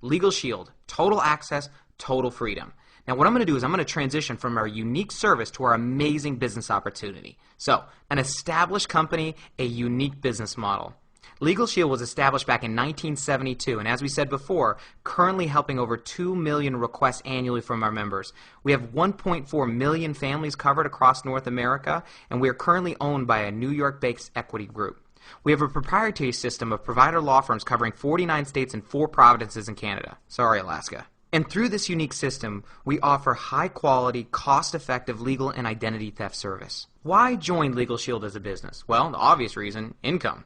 LegalShield, total access, total freedom. Now what I'm going to do is I'm going to transition from our unique service to our amazing business opportunity. So, an established company, a unique business model. LegalShield was established back in 1972, and as we said before, currently helping over 2 million requests annually from our members. We have 1.4 million families covered across North America, and we are currently owned by a New York-based equity group. We have a proprietary system of provider law firms covering 49 states and 4 provinces in Canada. Sorry, Alaska. And through this unique system, we offer high-quality, cost-effective legal and identity theft service. Why join LegalShield as a business? Well, the obvious reason, income.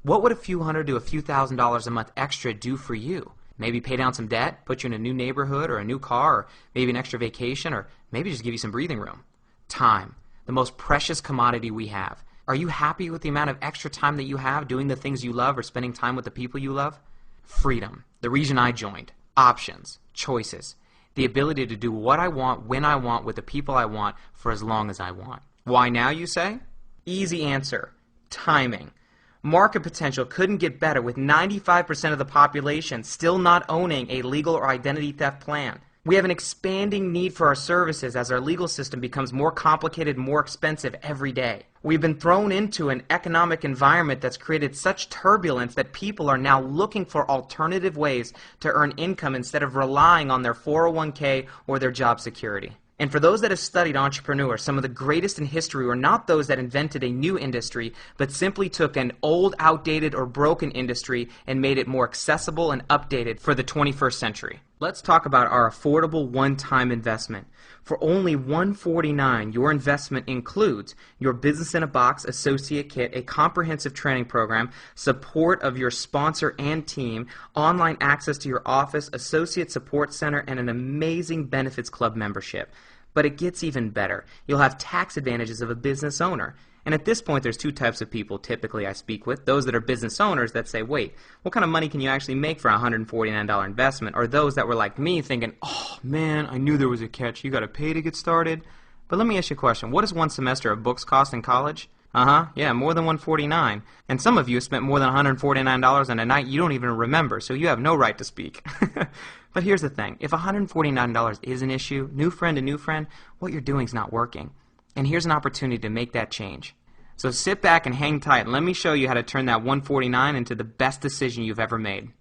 What would a few hundred to a few $1,000s a month extra do for you? Maybe pay down some debt, put you in a new neighborhood or a new car, or maybe an extra vacation, or maybe just give you some breathing room. Time, the most precious commodity we have. Are you happy with the amount of extra time that you have doing the things you love or spending time with the people you love? Freedom, the reason I joined. Options, choices, the ability to do what I want, when I want, with the people I want, for as long as I want. Why now, you say? Easy answer, timing. Market potential couldn't get better with 95% of the population still not owning a legal or identity theft plan. We have an expanding need for our services as our legal system becomes more complicated and more expensive every day. We've been thrown into an economic environment that's created such turbulence that people are now looking for alternative ways to earn income instead of relying on their 401k or their job security. And for those that have studied entrepreneurs, some of the greatest in history were not those that invented a new industry, but simply took an old, outdated, or broken industry and made it more accessible and updated for the 21st century. Let's talk about our affordable one-time investment. For only $149, your investment includes your Business in a Box Associate Kit, a comprehensive training program, support of your sponsor and team, online access to your office, associate support center, and an amazing benefits club membership. But it gets even better. You'll have tax advantages of a business owner. And at this point, there's 2 types of people typically I speak with. Those that are business owners that say, wait, what kind of money can you actually make for a $149 investment? Or those that were like me thinking, oh man, I knew there was a catch. You got to pay to get started. But let me ask you a question. What does one semester of books cost in college? Yeah, more than $149. And some of you have spent more than $149 on a night you don't even remember, so you have no right to speak. But here's the thing. If $149 is an issue, new friend to new friend, what you're doing is not working. And here's an opportunity to make that change. So sit back and hang tight, and let me show you how to turn that $149 into the best decision you've ever made.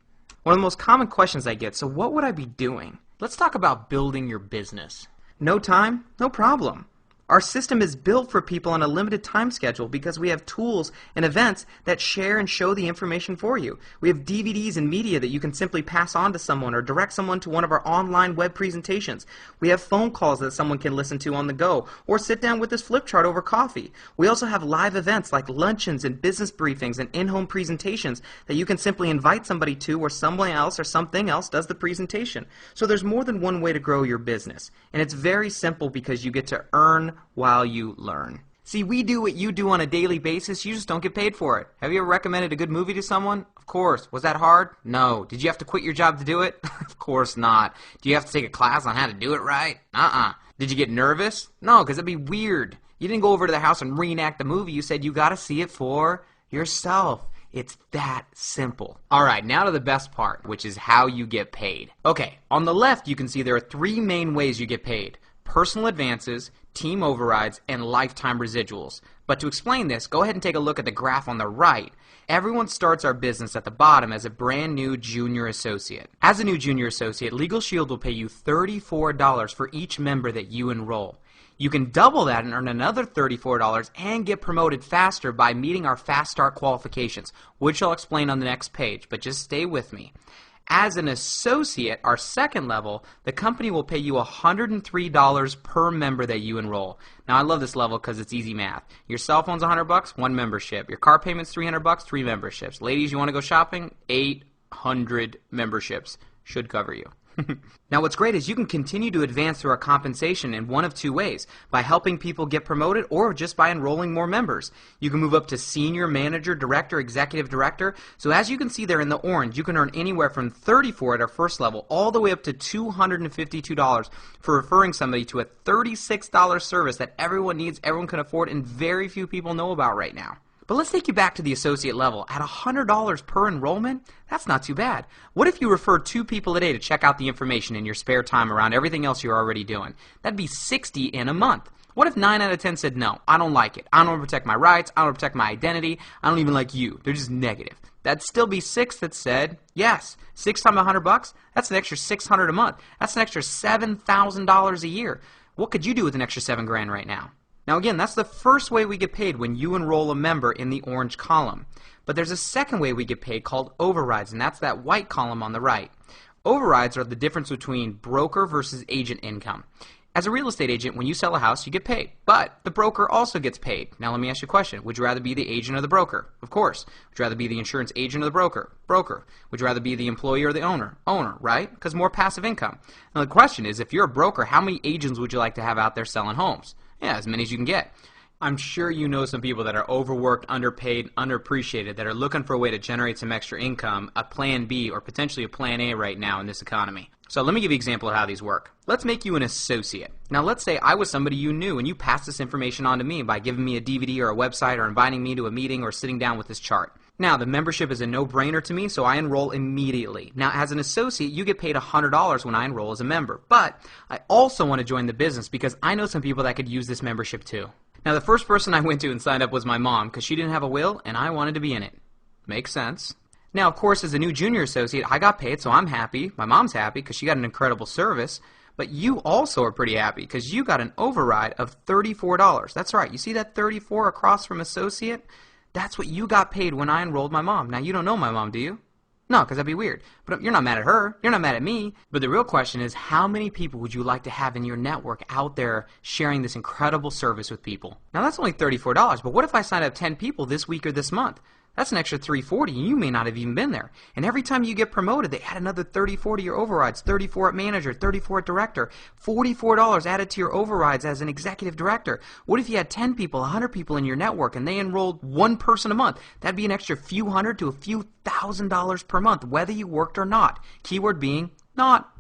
One of the most common questions I get, so what would I be doing? Let's talk about building your business. No time? No problem. Our system is built for people on a limited time schedule because we have tools and events that share and show the information for you. We have DVDs and media that you can simply pass on to someone or direct someone to one of our online web presentations. We have phone calls that someone can listen to on the go or sit down with this flip chart over coffee. We also have live events like luncheons and business briefings and in-home presentations that you can simply invite somebody to where someone else or something else does the presentation. So there's more than one way to grow your business. And it's very simple because you get to earn while you learn. See, we do what you do on a daily basis, you just don't get paid for it. Have you ever recommended a good movie to someone? Of course. Was that hard? No. Did you have to quit your job to do it? Of course not. Do you have to take a class on how to do it right? Did you get nervous? No, because it'd be weird. You didn't go over to the house and reenact the movie. You said you got to see it for yourself. It's that simple. Alright, now to the best part, which is how you get paid. Okay, on the left you can see there are 3 main ways you get paid. Personal advances, team overrides, and lifetime residuals. But to explain this, go ahead and take a look at the graph on the right. Everyone starts our business at the bottom as a brand new junior associate. As a new junior associate, LegalShield will pay you $34 for each member that you enroll. You can double that and earn another $34 and get promoted faster by meeting our Fast Start qualifications, which I'll explain on the next page, but just stay with me. As an associate, our second level, the company will pay you $103 per member that you enroll. Now, I love this level because it's easy math. Your cell phone's $100, 1 membership. Your car payment's $300, 3 memberships. Ladies, you want to go shopping? 800 memberships should cover you. Now what's great is you can continue to advance through our compensation in one of 2 ways, by helping people get promoted or just by enrolling more members. You can move up to senior manager, director, executive director. So as you can see there in the orange, you can earn anywhere from $34 at our first level all the way up to $252 for referring somebody to a $36 service that everyone needs, everyone can afford, and very few people know about right now. But let's take you back to the associate level. At $100 per enrollment, that's not too bad. What if you refer 2 people a day to check out the information in your spare time around everything else you're already doing? That'd be 60 in a month. What if 9 out of 10 said, no, I don't like it. I don't want to protect my rights. I don't want to protect my identity. I don't even like you. They're just negative. That'd still be 6 that said, yes. 6 times $100, that's an extra $600 a month. That's an extra $7,000 a year. What could you do with an extra $7 grand right now? Now again, that's the first way we get paid when you enroll a member in the orange column. But there's a second way we get paid called overrides, and that's that white column on the right. Overrides are the difference between broker versus agent income. As a real estate agent, when you sell a house, you get paid, but the broker also gets paid. Now let me ask you a question. Would you rather be the agent or the broker? Of course. Would you rather be the insurance agent or the broker? Broker. Would you rather be the employee or the owner? Owner, right? Because more passive income. Now the question is, if you're a broker, how many agents would you like to have out there selling homes? Yeah, as many as you can get. I'm sure you know some people that are overworked, underpaid, underappreciated, that are looking for a way to generate some extra income, a plan B or potentially a plan A right now in this economy. So let me give you an example of how these work. Let's make you an associate. Now let's say I was somebody you knew and you passed this information on to me by giving me a DVD or a website or inviting me to a meeting or sitting down with this chart. Now the membership is a no-brainer to me, so I enroll immediately. Now as an associate, you get paid $100 when I enroll as a member. But I also want to join the business because I know some people that could use this membership too. Now the first person I went to and signed up was my mom because she didn't have a will and I wanted to be in it. Makes sense. Now, of course, as a new junior associate, I got paid, so I'm happy. My mom's happy because she got an incredible service. But you also are pretty happy because you got an override of $34. That's right. You see that 34 across from associate? That's what you got paid when I enrolled my mom. Now, you don't know my mom, do you? No, because that'd be weird. But you're not mad at her. You're not mad at me. But the real question is, how many people would you like to have in your network out there sharing this incredible service with people? Now, that's only $34. But what if I signed up 10 people this week or this month? That's an extra $340, and you may not have even been there. And every time you get promoted, they add another $34 to your overrides, $34 at manager, $34 at director, $44 added to your overrides as an executive director. What if you had 10 people, 100 people in your network, and they enrolled 1 person a month? That'd be an extra few hundred to a few $1,000s per month, whether you worked or not. Keyword being not.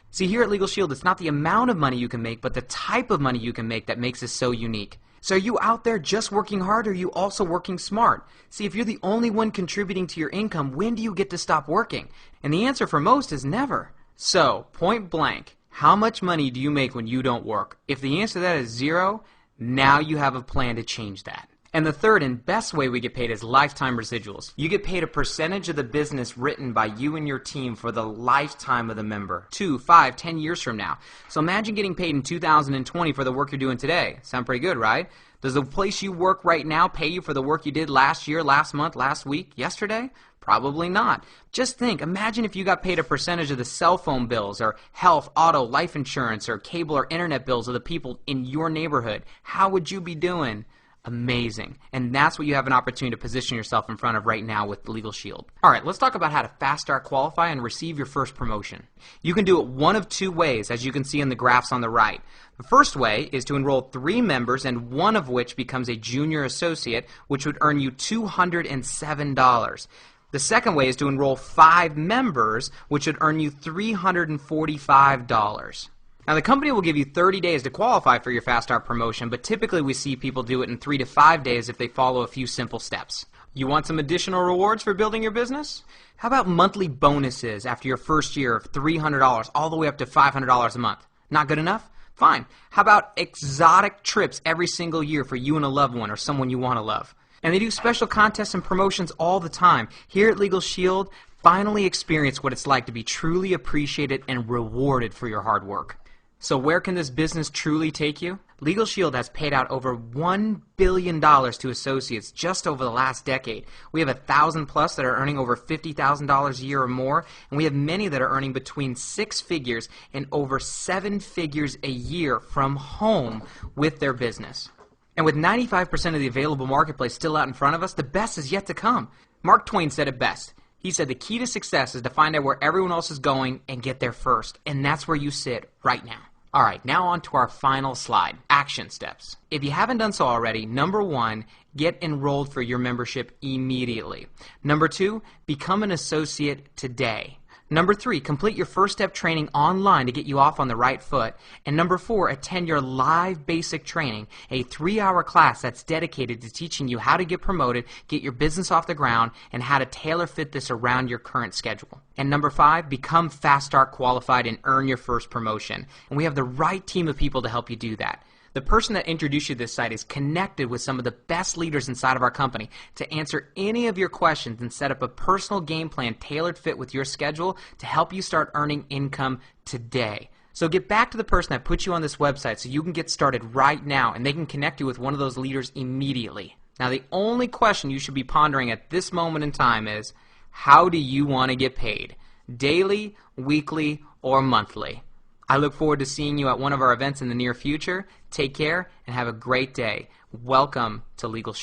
See, here at LegalShield, it's not the amount of money you can make, but the type of money you can make that makes us so unique. So are you out there just working hard, or are you also working smart? See, if you're the only one contributing to your income, when do you get to stop working? And the answer for most is never. So, point blank, how much money do you make when you don't work? If the answer to that is 0, now you have a plan to change that. And the third and best way we get paid is lifetime residuals. You get paid a percentage of the business written by you and your team for the lifetime of the member, 2, 5, 10 years from now. So imagine getting paid in 2020 for the work you're doing today. Sound pretty good, right? Does the place you work right now pay you for the work you did last year, last month, last week, yesterday? Probably not. Just think, imagine if you got paid a percentage of the cell phone bills or health, auto, life insurance, or cable or internet bills of the people in your neighborhood. How would you be doing? Amazing. And that's what you have an opportunity to position yourself in front of right now with LegalShield. All right, let's talk about how to fast start, qualify, and receive your first promotion. You can do it one of 2 ways, as you can see in the graphs on the right. The first way is to enroll 3 members, and one of which becomes a junior associate, which would earn you $207. The second way is to enroll 5 members, which would earn you $345. Now the company will give you 30 days to qualify for your Fast Start promotion, but typically we see people do it in 3 to 5 days if they follow a few simple steps. You want some additional rewards for building your business? How about monthly bonuses after your first year of $300 all the way up to $500 a month? Not good enough? Fine. How about exotic trips every single year for you and a loved one or someone you want to love? And they do special contests and promotions all the time. Here at LegalShield, finally experience what it's like to be truly appreciated and rewarded for your hard work. So where can this business truly take you? LegalShield has paid out over $1 billion to associates just over the last decade. We have 1,000 plus that are earning over $50,000 a year or more, and we have many that are earning between 6 figures and over 7 figures a year from home with their business. And with 95% of the available marketplace still out in front of us, the best is yet to come. Mark Twain said it best. He said the key to success is to find out where everyone else is going and get there first. And that's where you sit right now. All right, now on to our final slide, action steps. If you haven't done so already, number 1, get enrolled for your membership immediately. Number 2, become an associate today. Number 3, complete your first step training online to get you off on the right foot. And number 4, attend your live basic training, a 3-hour class that's dedicated to teaching you how to get promoted, get your business off the ground, and how to tailor fit this around your current schedule. And number 5, become Fast Start qualified and earn your first promotion. And we have the right team of people to help you do that. The person that introduced you to this site is connected with some of the best leaders inside of our company to answer any of your questions and set up a personal game plan tailored fit with your schedule to help you start earning income today. So get back to the person that put you on this website so you can get started right now and they can connect you with one of those leaders immediately. Now the only question you should be pondering at this moment in time is, how do you want to get paid? Daily, weekly, or monthly? I look forward to seeing you at one of our events in the near future. Take care and have a great day. Welcome to LegalShield.